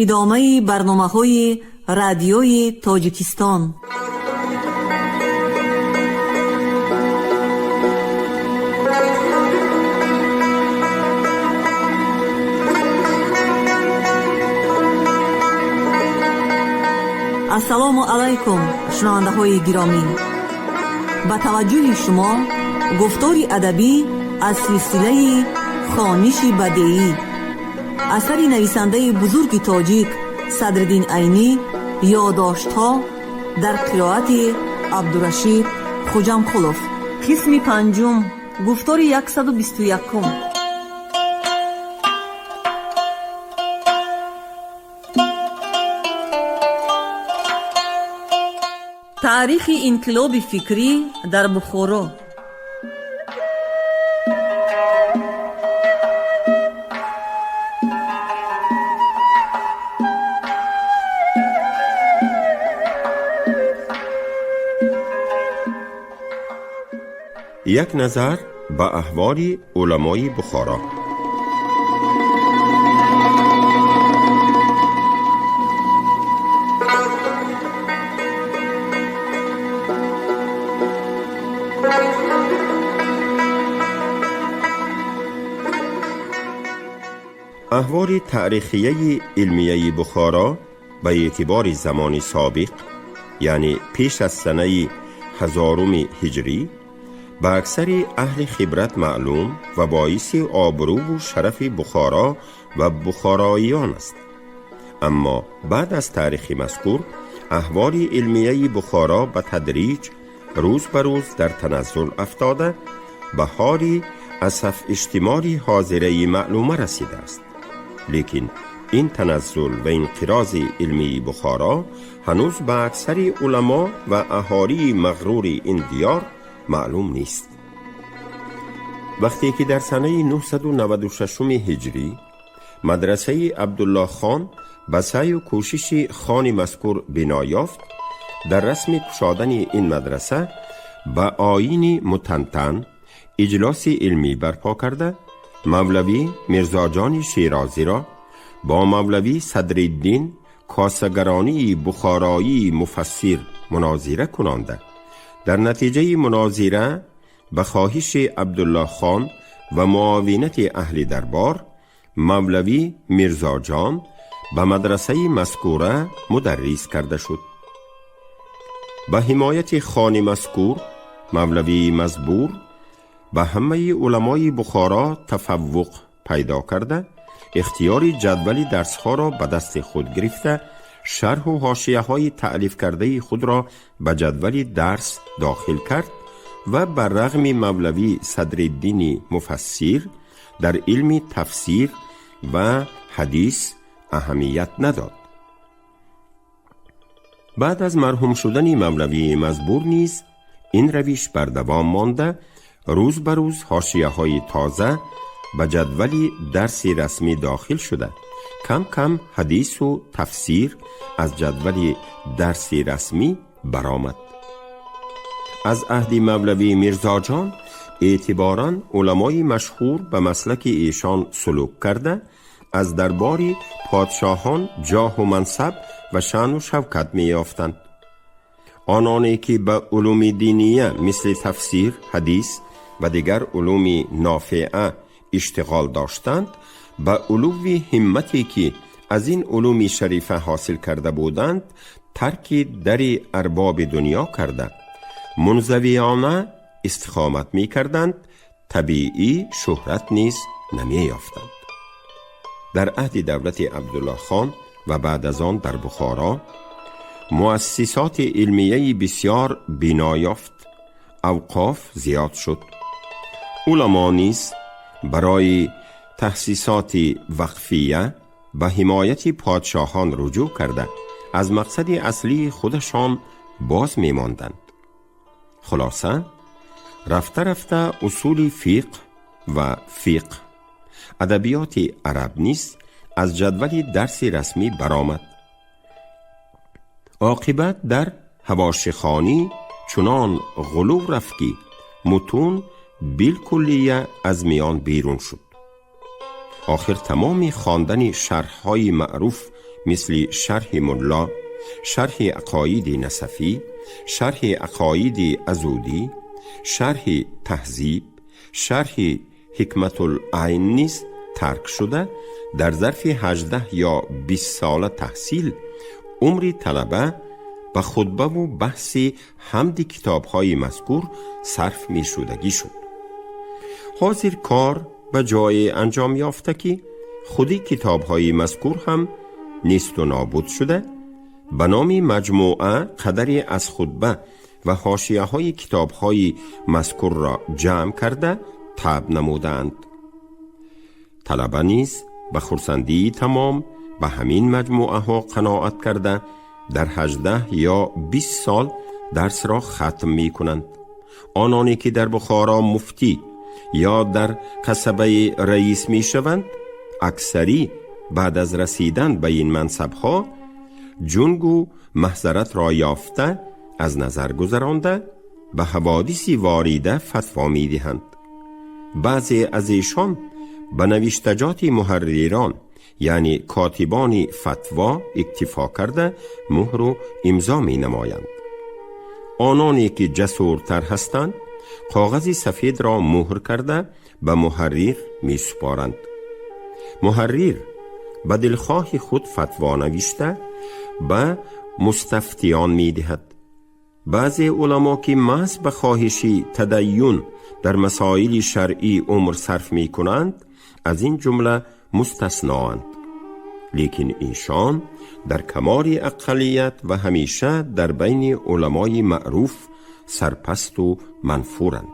ادامه برنامه‌های رادیوی تاجیکستان. السلام علیکم شنونده های گرامی، با توجه شما گفتاری ادبی از سلسله خوانش بدیعی اثر نویسنده بزرگ تاجیک صدرالدین عینی، یادداشت‌ها در قرائت عبدالرشید خوجامقلوف. قسم پنجم، گفتار 121. تاریخ انقلاب فکری در بخارا. یک نظر به احوال علمای بخارا. احوال تاریخیه علمیه بخارا به اعتبار زمان سابق، یعنی پیش از سنه 1000 هجری، با اکثر اهل خبرت معلوم و باعث آبرو و شرف بخارا و بخاراییان است. اما بعد از تاریخ مذکور، احوال علمیه بخارا به تدریج روز به روز در تنزل افتاده به حالی اسف اجتماعی حاضره معلومه رسیده است. لیکن این تنزل و انقراض علمی بخارا هنوز به اکثر علما و اهالی مغرور این دیار معلوم نیست. وقتی که در سنه 996 هجری مدرسه عبدالله خان به سعی و کوشش خان مذکور بنا یافت، در رسم گشادن این مدرسه به آیین متنتن اجلاس علمی برپا کرده، مولوی میرزا جان شیرازی را با مولوی صدرالدین کاسگرانی بخارایی مفسر مناظره کنانده. در نتیجه مناظره به خواهش عبدالله خان و معاونت اهل دربار، مولوی میرزا جان به مدرسه مذکوره مدرس کرده شد. به حمایت خان مذکور، مولوی مزبور به همه علمای بخارا تفوق پیدا کرده، اختیار جدول درسها را به دست خود گرفته، شرح و حاشیه های تألیف کرده خود را به جدول درس داخل کرد و بر رغم مولوی صدرالدین مفسر در علم تفسیر و حدیث اهمیت نداد. بعد از مرحوم شدن مولوی مزبور نیز این روش بر دوام مانده، روز به روز حاشیه های تازه به جدول درس رسمی داخل شده. کم کم حدیث و تفسیر از جدول درس رسمی برآمد. از عهد مولوی میرزا جان اعتباراً علمای مشهور به مسلک ایشان سلوک کرده، از دربار پادشاهان جاه و منصب و شأن و شوکت می یافتند. آنانی که به علوم دینیه مثل تفسیر، حدیث و دیگر علوم نافعه اشتغال داشتند، به علوی همتی که از این علوم شریفه حاصل کرده بودند ترک در ارباب دنیا کرده، منزویانه استقامت می کردند، طبیعی شهرت نیز نمی یافتند. در عهد دولت عبدالله خان و بعد از آن در بخارا مؤسسات علمیه بسیار بنا یافت، اوقاف زیاد شد. علما نیز برای تحسیسات وقفیه به حمایت پادشاهان رجوع کرده از مقصد اصلی خودشان باز می ماندند. خلاصه رفته رفته اصول فقه، ادبیات عرب نیز از جدول درس رسمی برآمد. عاقبت در حواشیخوانی چنان غلو رفت که متون بالکلیه از میان بیرون شد. آخر تمام خواندن شرح‌های معروف مثل شرح ملا، شرح عقاید نصفی، شرح عقاید ازودی، شرح تهذیب، شرح حکمت العین نیز ترک شده در ظرف 18 یا 20 سال تحصیل عمر طلبه به خطبه و بحث حمد کتاب‌های مذکور صرف می شدگی شد. حاضر کار به جای انجام یافته که خودی کتاب‌های مذکور هم نیست و نابود شده، به نام مجموعه قدری از خطبه و حاشیه‌های کتاب‌های مذکور را جمع کرده طبع نمودند. طلبه نیز به خرسندی تمام به همین مجموعه ها قناعت کرده در 18 یا 20 سال درس را ختم می کنند. آنانی که در بخارا مفتی یا در کسبه رئیس می شوند، اکثری بعد از رسیدن به این منصب ها جنگو محضرت را یافته از نظر گذرانده به حوادثی واریده فتوا می دهند. بعضی از ایشان به نوشتجات محرران یعنی کاتبان فتوا اکتفا کرده مهر و امضا می نمایند. آنانی که جسورتر هستند کاغذ سفید را مهر کرده به محرر می سپارند. محرر به دلخواه خود فتوا نوشته به مستفتیان می دهد. بعضی علما که محض به خواهشی تدین در مسائل شرعی عمر صرف می کنند از این جمله مستثنااند، لیکن ایشان در کمال اقلیت و همیشه در بین علمای معروف سرپست و منفورند.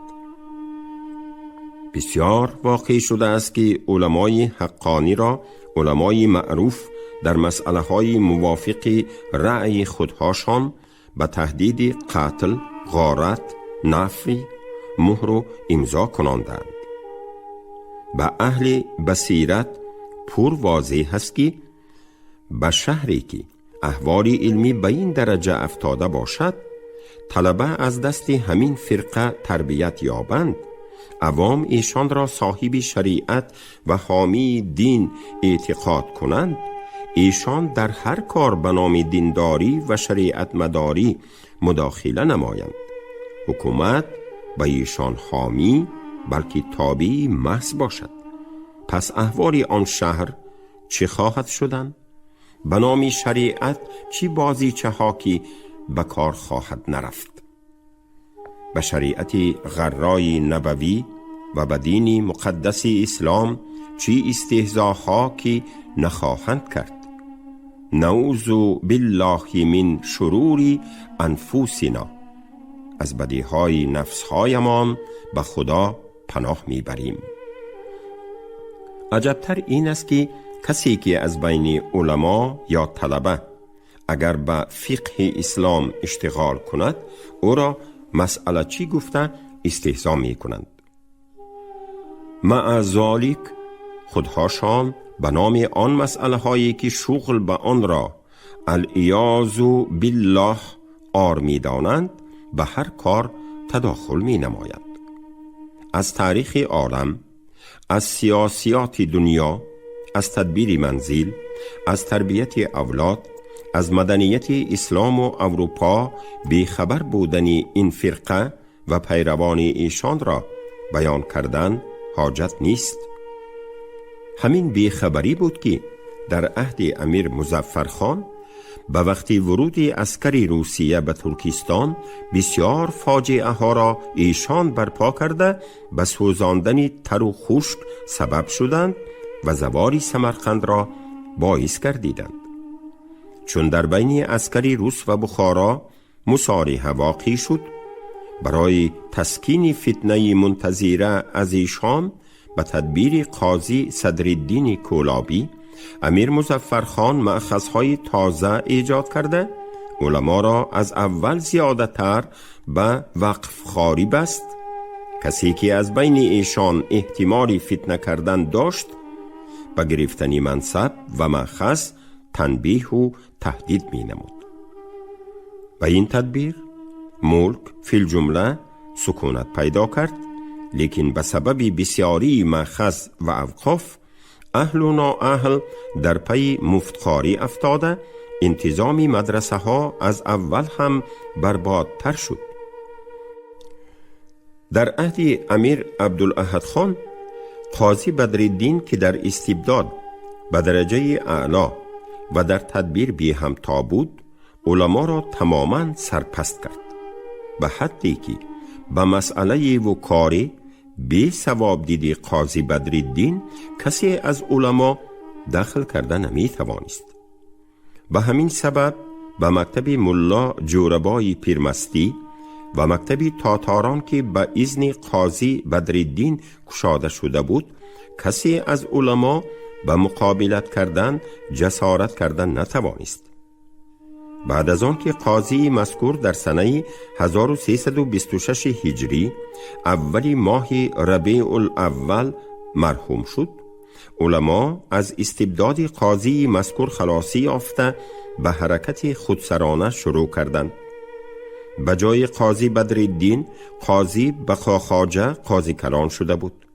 بسیار واقع شده است که علمای حقانی را علمای معروف در مسئله های موافق رأی خودهاشان به تهدید قتل، غارت، نفی، مهر و امضا کناندند. به اهل بصیرت پر واضح است که به شهری که احوال علمی به این درجه افتاده باشد، طلبه از دست همین فرقه تربیت یابند، عوام ایشان را صاحب شریعت و حامی دین اعتقاد کنند، ایشان در هر کار به نام دینداری و شریعت مداری مداخله نمایند. حکومت به ایشان حامی بلکه تابع محض باشد. پس احوال آن شهر چه خواهد شدن؟ به نام شریعت چی بازی چه ها که به کار خواهد نرفت؟ به شریعت غرای نبوی و به دین مقدس اسلام چی استهزاها که نخواهند کرد؟ نعوذ بالله من شرور انفسنا، از بدیهای نفسهایمان به خدا پناه میبریم. عجبتر این است که کسی که از بین علما یا طلبه اگر به فقه اسلام اشتغال کند، او را مسئله چی گفته استهزا می کنند. مع ذالک خودهاشان به نام آن مسئله هایی که شغل به آن را العیاذ بالله آر می دانند به هر کار تداخل می نمایند. از تاریخ عالم، از سیاسیات دنیا، از تدبیر منزل، از تربیت اولاد، از مدنیت اسلام و اروپا بیخبر بودن این فرقه و پیروان ایشان را بیان کردن حاجت نیست. همین بیخبری بود که در عهد امیر مظفرخان به وقت ورود عسکر روسیه به ترکستان بسیار فاجعه ها را ایشان برپا کرده به سوزاندن تر و خشک سبب شدند و زوال سمرقند را باعث گردیدند. چون در بین عسکر روس و بخارا مصالحه واقع شد، برای تسکین فتنه منتظره از ایشان به تدبیر قاضی صدرالدین کولابی امیر مظفرخان مأخذهای تازه ایجاد کرده، علما را از اول زیادتر به وقف خواری بست. کسی که از بین ایشان احتمال فتنه کردن داشت به گرفتن منصب و مأخذ تنبیه و تهدید می نمود. به این تدبیر ملک فی الجمله سکونت پیدا کرد، لیکن به سبب بسیاری مأخذ و اوقاف اهل و نااهل در پی مفتخاری افتاده، انتظام مدرسه ها از اول هم بربادتر شد. در عهد امیر عبدالاحد خان، قاضی بدرالدین که در استبداد به درجه اعلا و در تدبیر بی همتا بود، علما را تماما سرپست کرد، به حدی که به مسئله و کاری بی ثواب دیدی قاضی بدرالدین کسی از علما دخل کرده نمی توانست. به همین سبب به مکتب ملا جوربای پیرمستی و مکتب تاتاران که به اذن قاضی بدرالدین گشاده شده بود، کسی از علما به مقابلت کردن جسارت کردن نتوانست. بعد از آن که قاضی مذکور در سنه 1326 هجری اولی ماه ربیع الاول مرحوم شد، علما از استبداد قاضی مذکور خلاصی یافته به حرکت خودسرانه شروع کردند. به جای قاضی بدرالدین، قاضی بقاخواجه قاضی کلان شده بود.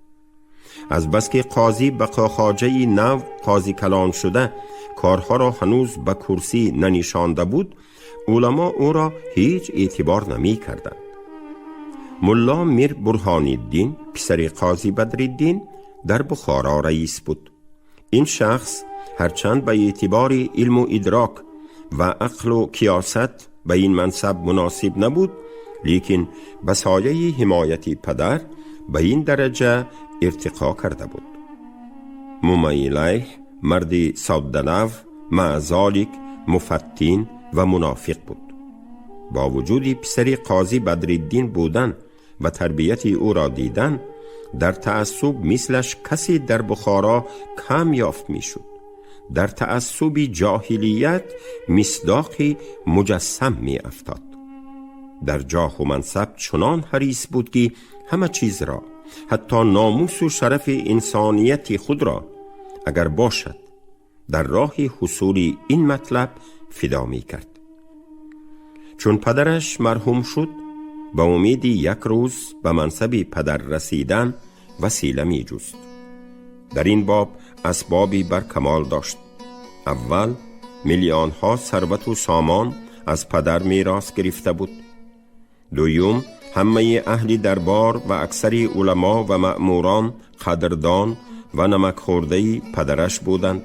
از بس که قاضی بقاخواجه نو قاضی کلان شده کارها را هنوز به کرسی ننشانده بود، علما او را هیچ اعتبار نمی کردند. ملا میر برهان الدین پسر قاضی بدرالدین در بخارا رئیس بود. این شخص هرچند به اعتبار علم و ادراک و عقل و کیاست به این منصب مناسب نبود، لیکن به سایه حمایت پدر به این درجه ارتقا کرده بود. ممیلیه مرد سودنو، مع ذالک مفتین و منافق بود. با وجود پسر قاضی بدرالدین بودن و تربیت او را دیدن، در تعصب مثلش کسی در بخارا کم یافت می شد. در تعصب جاهلیت مصداقی مجسم می افتاد. در جاه و منصب چنان حریص بود که همه چیز را، حتی ناموس و شرف انسانیت خود را اگر باشد، در راه حصول این مطلب فدا می کرد. چون پدرش مرحوم شد، به امید یک روز به منصب پدر رسیدن وسیله می جست. در این باب اسبابی بر کمال داشت. اول، میلیون ها ثروت و سامان از پدر میراث گرفته بود. دوم، همه اهل دربار و اکثر علما و مأموران قدردان و نمک خورده پدرش بودند.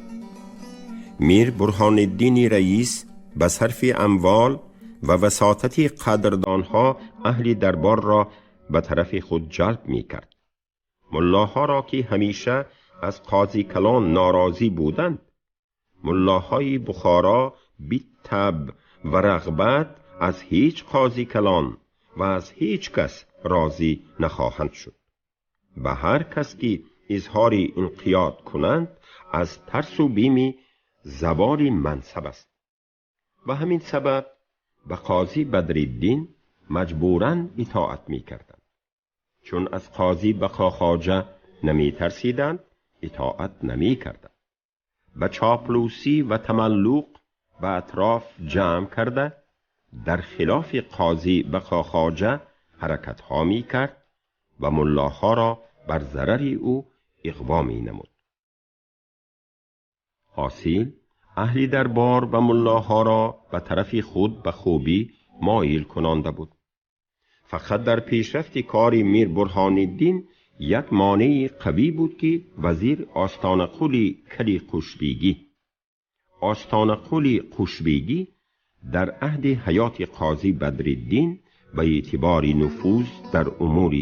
میر برهان الدین رئیس به صرف اموال و وساطت قدردانها اهل دربار را به طرف خود جلب می کرد. ملاها را که همیشه از قاضی کلان ناراضی بودند، ملاهای بخارا بی تب و رغبت از هیچ قاضی کلان و از هیچ کس راضی نخواهند شد. به هر کس که اظهار انقیاد کنند، از ترس و بیم زوال منصب است. و همین سبب به قاضی بدرالدین مجبوراً اطاعت می کردند. چون از قاضی بقاخواجه نمی ترسیدند، اطاعت نمی کردند. به چاپلوسی و تملق به اطراف جمع کرده، در خلاف قاضی بقاخواجه حرکت ها می کرد و ملاها را بر ضرر او اغوا می نمود. حاصل، اهل دربار و ملاها را به طرف خود به خوبی مایل کنانده بود. فقط در پیشرفت کار میر برهان الدین یک مانع قوی بود که وزیر آستان قلی کلی قشبیگی. آستان قلی قشبیگی در عهد حیات قاضی بدرالدین به اعتبار نفوذ در امور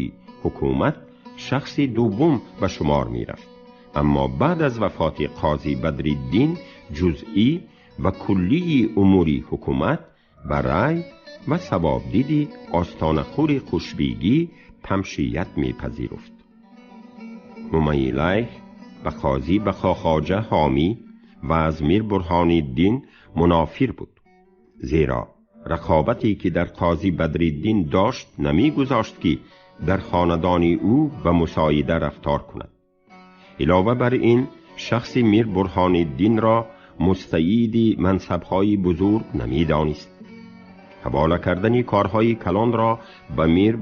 حکومت شخص دوم به شمار می رفت. اما بعد از وفات قاضی بدرالدین جزئی و کلی امور حکومت برای و ثوابدید آستان قلی قشبیگی تمشیت می پذیرفت. ممیلیه به قاضی بقاخواجه حامی و از میر برهان الدین منافر بود، زیرا رقابتی که در قاضی بدرالدین داشت نمی گذاشت که در خاندان او به مساعده رفتار کند. علاوه بر این، شخص میر برهان الدین را مستعید منصب‌های بزرگ نمی دانست. حواله کردن کارهای کلان را به میر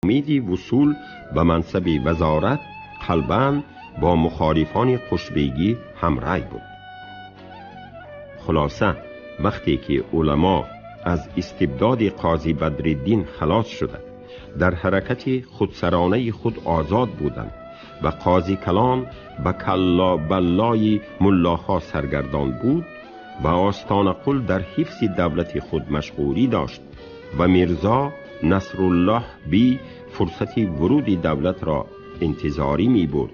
امید وصول به منصب وزارت قلباً با مخالفان قشبیگی همرای بود. خلاصه وقتی که علما از استبداد قاضی بدرالدین خلاص شده در حرکت خودسرانه خود آزاد بودند و قاضی کلان به کلا بلای ملاها سرگردان بود و آستان قل در حفظ دولت خود مشغولی داشت و میرزا نصرالله بی فرصت ورود دولت را انتظاری می برد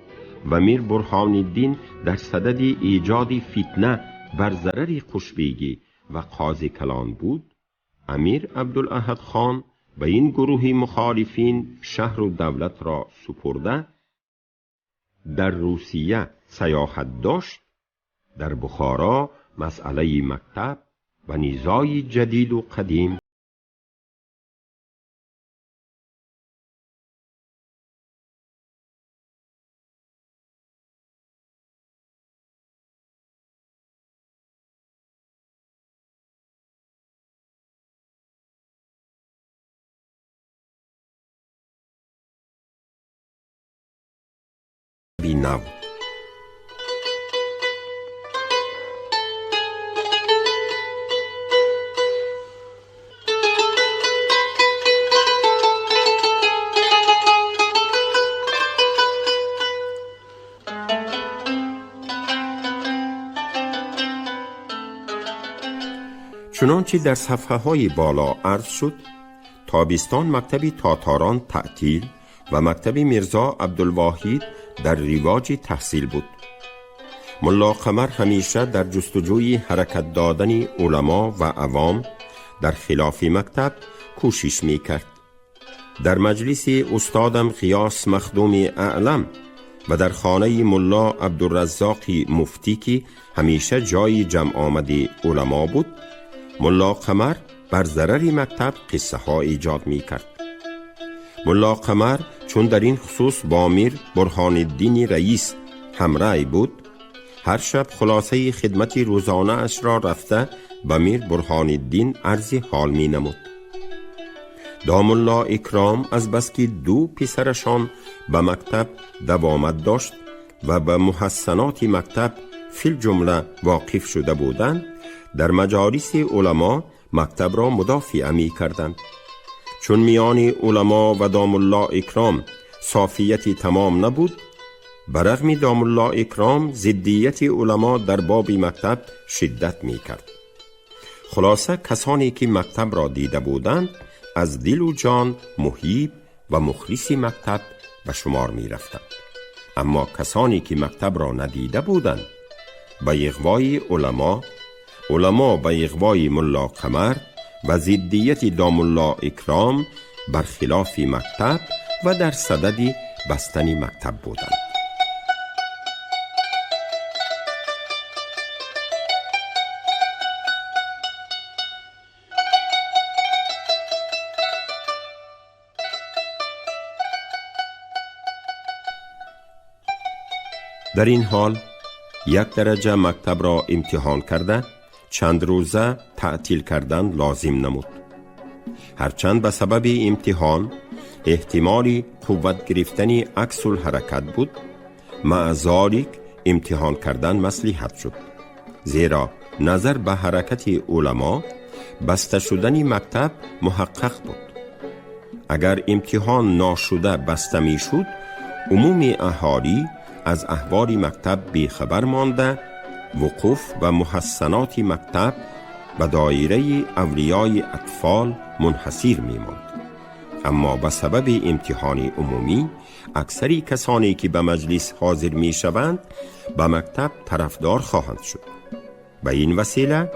و میر برهان الدین در صدد ایجاد فتنه بر ضرر قشبیگی و قاضی کلان بود، امیر عبدالاحد خان به این گروه مخالفین شهر و دولت را سپرده در روسیه سیاحت داشت. در بخارا مسئله مکتب و نزاع جدید و قدیم نو. چنانچه در صفحه های بالا عرض شد، تابستان مکتب تاتاران تعطیل و مکتب میرزا عبدالواحد در رواج تحصیل بود. ملا قمر همیشه در جستجوی حرکت دادن علما و عوام در خلاف مکتب کوشش می کرد. در مجلس استادم غیاث مخدوم اعلم و در خانه ملا عبدالرزاق مفتی که همیشه جای جمع آمد علما بود، ملا قمر بر ضرر مکتب قصه ها ایجاد می کرد. ملا قمر چون در این خصوص با امیر برهان الدین رئیس همراه بود، هر شب خلاصه خدمت روزانه اش را رفته به امیر برهان الدین عرض حال می نمود. دام الله اکرام از بس که دو پسرشان به مکتب دوامت داشت و به محسنات مکتب فی الجمله واقف شده بودند، در مجالس علما مکتب را مدافع می کردند. چون میان علما و دام الله اکرام صافیتی تمام نبود، برغم دام الله اکرام ضدیت علما در باب مکتب شدت می کرد. خلاصه کسانی که مکتب را دیده بودند از دل و جان محیب و مخلص مکتب به شمار می رفتند. اما کسانی که مکتب را ندیده بودند به اغوای علما به اغوای ملا قمر و ضدیت دام الله اکرام برخلاف مکتب و در صدد بستن مکتب بودند. در این حال یک درجه مکتب را امتحان کرده چند روزه تعطیل کردن لازم نمود. هرچند به سبب امتحان احتمال قوت گرفتن عکس الحرکت بود، مع ذالک امتحان کردن مصلحت شد، زیرا نظر به حرکت علما بسته شدن مکتب محقق بود. اگر امتحان ناشده بسته می شد، عموم اهالی از احوال مکتب بیخبر مانده وقوف و محسنات مکتب به دایره اولیای اطفال منحصر می ماند. اما به سبب امتحان عمومی اکثری کسانی که به مجلس حاضر می شوند به مکتب طرفدار خواهند شد. به این وسیله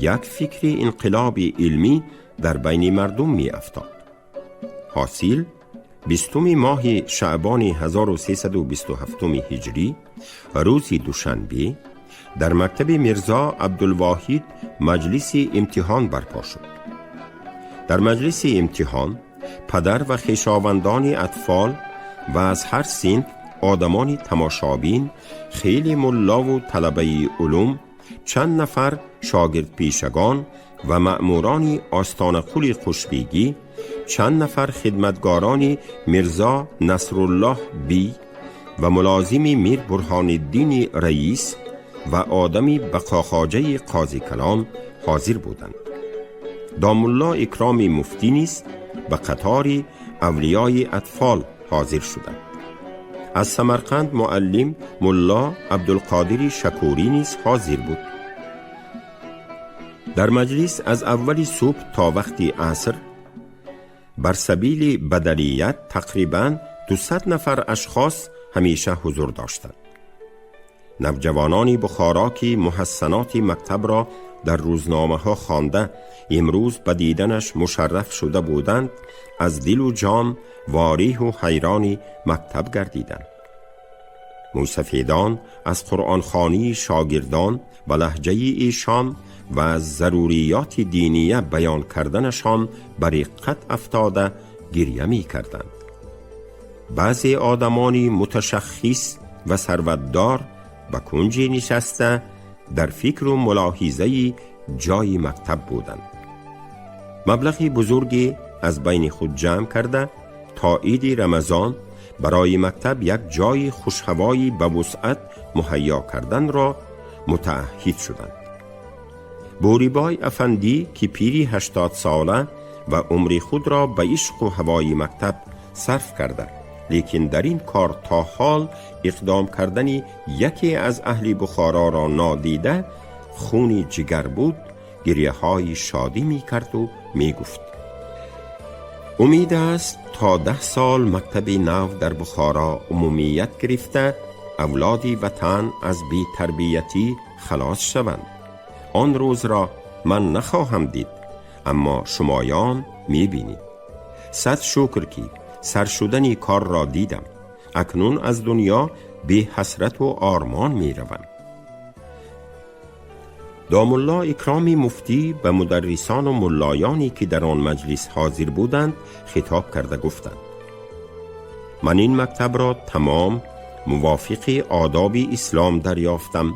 یک فکر انقلاب علمی در بین مردم می افتاد. حاصل 20 ماه شعبان 1327 هجری روز دوشنبه در مکتب میرزا عبدالواحد مجلس امتحان برپا شد. در مجلس امتحان پدر و خویشاوندان اطفال و از هر صنف آدمان تماشابین، خیلی ملا و طلبه علوم، چند نفر شاگرد پیشگان و مأموران آستان قل قشبیگی، چند نفر خدمتگاران میرزا نصرالله بی و ملازمی میر برهان الدین رئیس و آدمی بقاخواجه قاضی کلام حاضر بودند. دام الله اکرام مفتی نیز به قطار اولیای اطفال حاضر شدند. از سمرقند معلم ملا عبدالقادر شکوری نیز حاضر بود. در مجلس از اولی صبح تا وقتی عصر بر سبیل بدلیت تقریباً 200 نفر اشخاص همیشه حضور داشتند. نوجوانان بخارا که محسنات مکتب را در روزنامه ها خوانده امروز به دیدنش مشرف شده بودند، از دل و جان واریح و حیران مکتب گردیدند. موسفیدان از قرآن خوانی شاگردان و لهجه ایشان و از ضروریات دینیه بیان کردنشان بر رقت افتاده گریه می کردند. بعضی آدمانی متشخص و ثروتدار به کنجی نشسته در فکر و ملاحظه جای مکتب بودند. مبلغی بزرگی از بین خود جمع کرده تا عید رمضان برای مکتب یک جای خوشهوایی به وسعت مهیا کردن را متعهد شدند. بوریبای افندی که پیری 80 ساله و عمر خود را به عشق و هوای مکتب صرف کرده، لیکن در این کار تا حال اقدام کردن یکی از اهل بخارا را نادیده خونی جگر بود، گریه های شادی می کرد و می گفت امید است تا 10 سال مکتب نو در بخارا عمومیت گرفته اولادی وطن از بی تربیتی خلاص شوند. آن روز را من نخواهم دید، اما شمایان می بینید. 100 شکر که سر شدن کار را دیدم. اکنون از دنیا به حسرت و آرمان می روم. دام الله اکرام مفتی به مدرسان و ملایانی که در آن مجلس حاضر بودند خطاب کرده گفتند: من این مکتب را تمام موافق آداب اسلام دریافتم.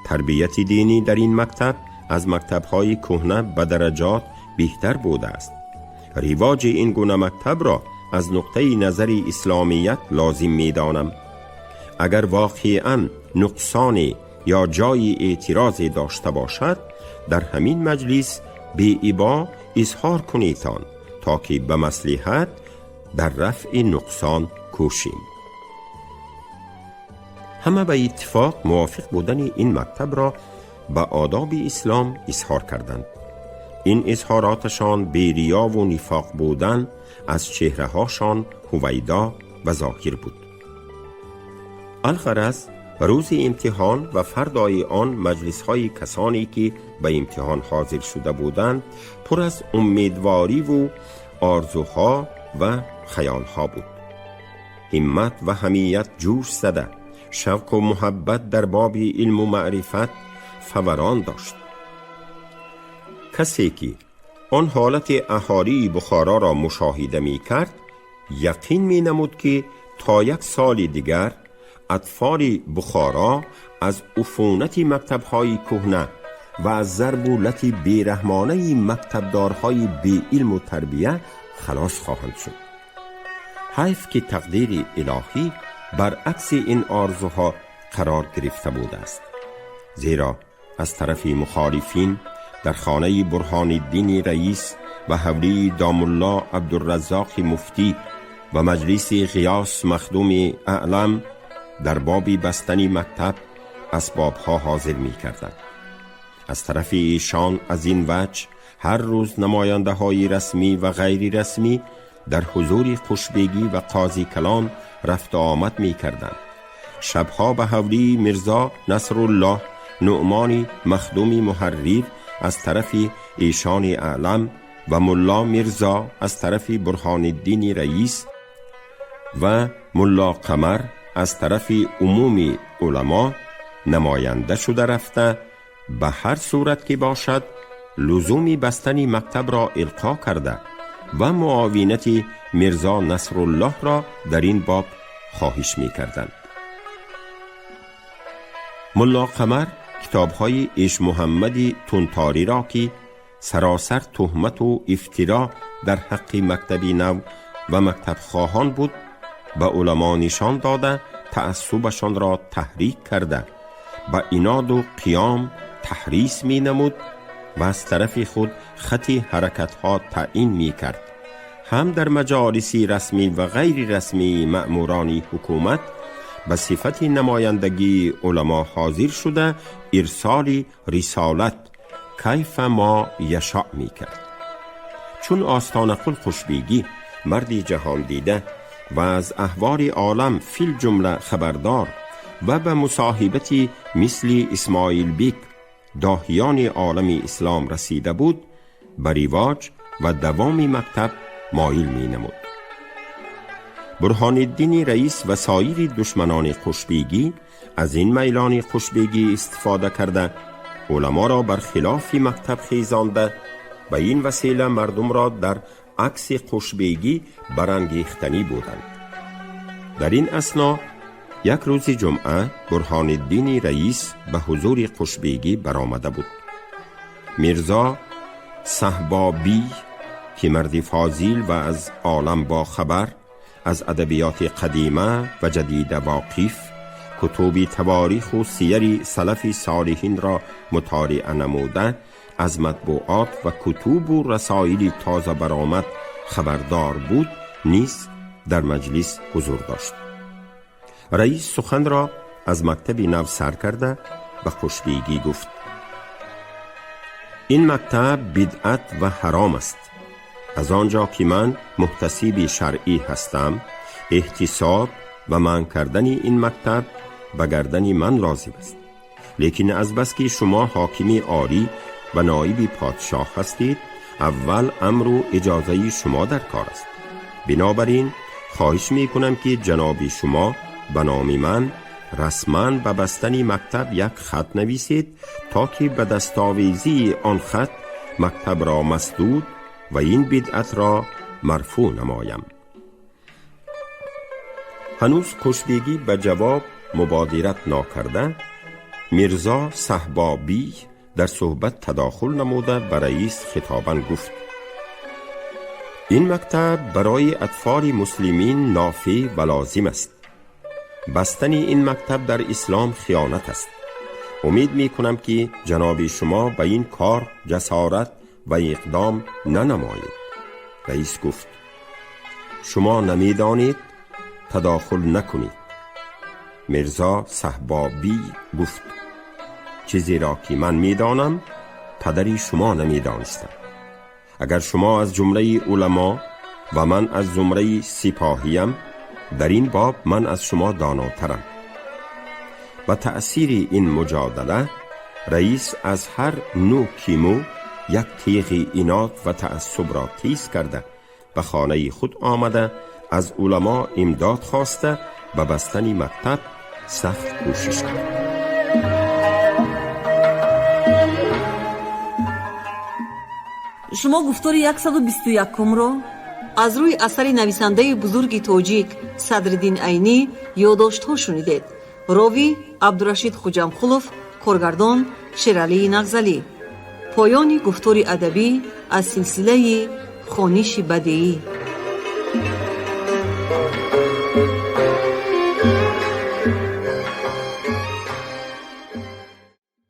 تربیت دینی در این مکتب از مکتب‌های کهنه به درجات بهتر بوده است. رواج این گونه مکتب را از نقطه نظر اسلامیت لازم می دانم. اگر واقعاً نقصان یا جای اعتراض داشته باشد، در همین مجلس به ابا اظهار کنیتان تا که به مصلحت در رفع نقصان کوشیم. همه به اتفاق موافق بودن این مکتب را به آداب اسلام اظهار کردند. این اظهاراتشان بی ریا و نفاق بودن از چهره هاشان هویدا و ظاهر بود. الغرض روز امتحان و فردای آن مجلس های کسانی که به امتحان حاضر شده بودند پر از امیدواری و آرزوها و خیالها بود. همت و حمیت جوش زده، شوق و محبت در باب علم و معرفت فوران داشت. کسی که آن حالت اهالی بخارا را مشاهده می کرد یقین می نمود که تا 1 سال دیگر اطفال بخارا از عفونت مکتب‌های کهنه و از ضربولت بیرحمانه مکتبدارهای بی علم و تربیه خلاص خواهند شد. حیف که تقدیر الهی برعکس این آرزوها قرار گرفته بوده است، زیرا از طرف مخالفین در خانه برهان الدین رئیس و حولی دام الله عبدالرزاق مفتی و مجلس غیاث مخدوم اعلم در باب بستن مکتب اسبابها حاضر می کردند. از طرف ایشان از این وجه هر روز نماینده های رسمی و غیر رسمی در حضور خوشبگی و قاضی کلان رفت آمد می کردند. شبها به حولی میرزا نصرالله نعمانی مخدوم محرر از طرف ایشان اعلم و ملا میرزا از طرف برهان الدین رئیس و ملا قمر از طرف عمومی علما نماینده شده رفته به هر صورت که باشد لزومی بستن مکتب را القا کرده و معاونت میرزا نصرالله را در این باب خواهش می کردند. ملا قمر کتاب‌های ایش محمد تونتاری را که سراسر تهمت و افترا در حق مکتبی نو و مکتب خواهان بود، به علما نشان داده تعصبشان را تحریک کرده با ایناد و قیام تحریص می نمود و از طرف خود خطی حرکتها تعیین می کرد. هم در مجالس رسمی و غیر رسمی مأموران حکومت به صفت نمایندگی علما حاضر شده ارسال رسالت کیف ما یشاء می کرد. چون آستانه قل خوشبیگی مردی جهان دیده و از احوال عالم فی الجمله خبردار و به مصاحبتی مثل اسماعیل بیک داهیان عالم اسلام رسیده بود، به رواج و دوام مکتب مایل می نمود. برهان الدین رئیس و سایر دشمنان خوشبیگی از این میلان خوشبیگی استفاده کرده علما را برخلاف مکتب خیزانده و این وسیله مردم را در عکس خوشبیگی برانگیختنی بودند. در این اثنا یک روز جمعه برهان الدین رئیس به حضور خوشبیگی برآمده بود. میرزا صهبابی که مردی فاضل و از عالم با خبر، از ادبیات قدیمه و جدید واقف، کتب تواریخ و سیر سلف صالحین را مطالعه نموده، از مطبوعات و کتب و رسائل تازه برآمد خبردار بود، نیز در مجلس حضور داشت. رئیس سخن را از مکتب نو سر کرده به خوشبیگی گفت: این مکتب بدعت و حرام است. از آنجا که من محتسب شرعی هستم، احتساب و منع کردن این مکتب به گردن من لازم است. لیکن از بس که شما حاکمی عالی و نایب پادشاه هستید، اول امر و اجازه شما در کار است. بنابراین خواهش می کنم که جناب شما به نام من رسما به بستن مکتب یک خط نویسید تا که به دستاویزی آن خط مکتب را مسدود و این بدعت را مرفوع نمایم. هنوز خوشبیگی به جواب مبادرت ناکرده، میرزا صهبابی در صحبت تداخل نموده به رئیس خطاباً گفت: این مکتب برای اطفال مسلمین نافع و لازم است. بستن این مکتب در اسلام خیانت است. امید می کنم که جناب شما به این کار جسارت و اقدام ننمایید. رئیس گفت: شما نمیدانید، تداخل نکنید. میرزا صهبابی گفت: چیزی را که من میدانم پدری شما نمیدانستم. اگر شما از جمله علما و من از زمره سپاهیم، در این باب من از شما داناترم. با تأثیر این مجادله رئیس از هر نوع کیمو یک تیغ ایناد و تعصب را تیز کرده به خانه خود آمده، از علما امداد خواسته به بستن مکتب سخت کوشش کرد. شما گفتار 121 رو از روی اثر نویسنده بزرگ توجیک صدرالدین عینی یادداشت‌ها شنیدید. راوی عبدالرشید خوجامخلوف، کارگردان شیرعلی نغزلی. پایان گفتار ادبی از سلسله خوانش بدیعی.